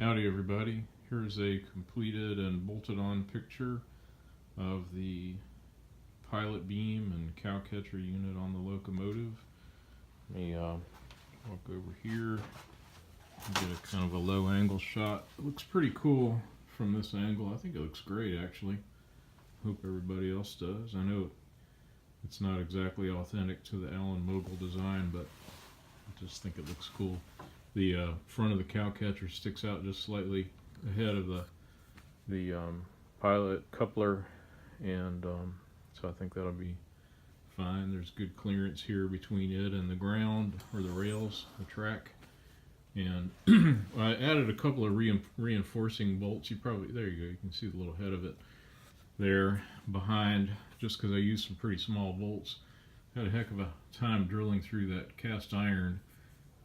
Howdy everybody, here's a completed and bolted on picture of the pilot beam and cow catcher unit on the locomotive. Let me walk over here and get a kind of a low angle shot. It looks pretty cool from this angle. I think it looks great actually. Hope everybody else does. I know it's not exactly authentic to the Mogul design, but I just think it looks cool. The front of the cow catcher sticks out just slightly ahead of the pilot coupler, and so I think that'll be fine. There's good clearance here between it and the ground, or the rails, the track. And I added a couple of reinforcing bolts. There you go, you can see the little head of it there behind, just because I used some pretty small bolts. Had a heck of a time drilling through that cast iron.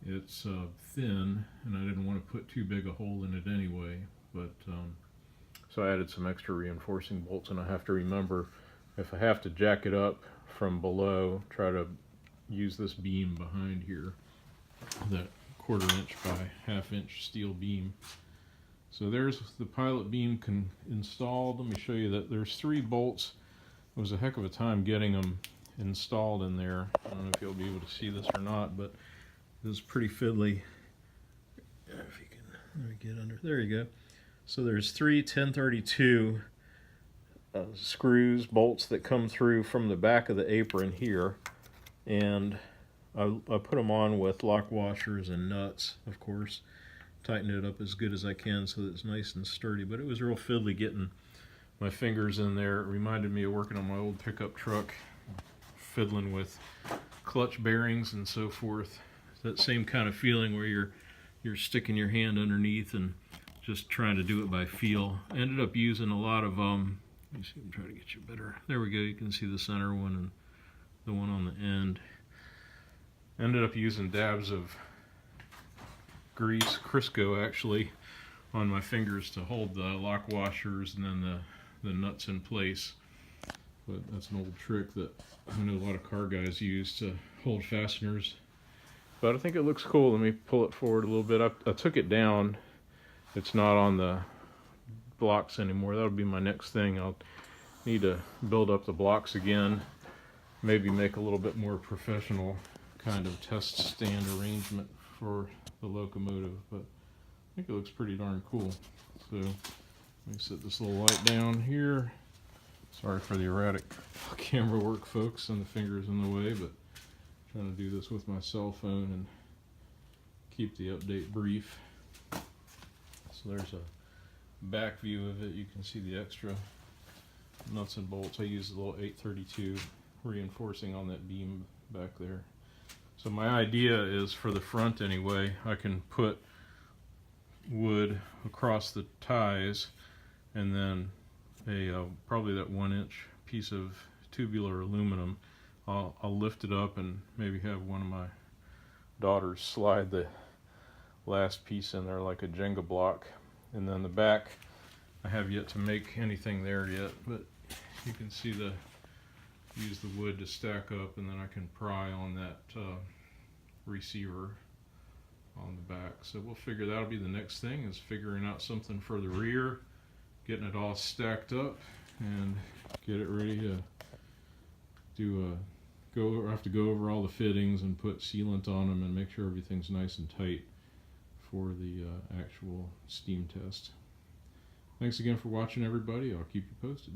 It's thin, and I didn't want to put too big a hole in it anyway, but so I added some extra reinforcing bolts. And I have to remember, if I have to jack it up from below, try to use this beam behind here, that 1/4 inch by 1/2 inch steel beam. So there's the pilot beam installed. Let me show you that there's 3 bolts. It was a heck of a time getting them installed in there. I don't know if you'll be able to see this or not, but it was pretty fiddly. If you can, let me get under. There you go. So there's 3 1032 screws, bolts that come through from the back of the apron here, and I put them on with lock washers and nuts, of course. Tighten it up as good as I can so that it's nice and sturdy. But it was real fiddly getting my fingers in there. It reminded me of working on my old pickup truck, fiddling with clutch bearings and so forth. That same kind of feeling where you're sticking your hand underneath and just trying to do it by feel. I ended up using a lot of let me see, I'm trying to get you better. There we go. You can see the center one and the one on the end. Ended up using dabs of grease, Crisco actually, on my fingers to hold the lock washers and then the nuts in place. But that's an old trick that I know a lot of car guys use to hold fasteners. But I think it looks cool. Let me pull it forward a little bit. I took it down. It's not on the blocks anymore. That'll be my next thing. I'll need to build up the blocks again. Maybe make a little bit more professional kind of test stand arrangement for the locomotive. But I think it looks pretty darn cool. So let me set this little light down here. Sorry for the erratic camera work, folks, and the fingers in the way, but trying to do this with my cell phone and keep the update brief. So there's a back view of it. You can see the extra nuts and bolts. I used a little 832 reinforcing on that beam back there. So my idea is, for the front anyway, I can put wood across the ties, and then probably that 1 inch piece of tubular aluminum. I'll lift it up and maybe have one of my daughters slide the last piece in there like a Jenga block. And then the back, I have yet to make anything there yet, but you can see use the wood to stack up, and then I can pry on that receiver on the back. So we'll figure that'll be the next thing, is figuring out something for the rear, getting it all stacked up, and get it ready to do I have to go over all the fittings and put sealant on them and make sure everything's nice and tight for the actual steam test. Thanks again for watching, everybody. I'll keep you posted.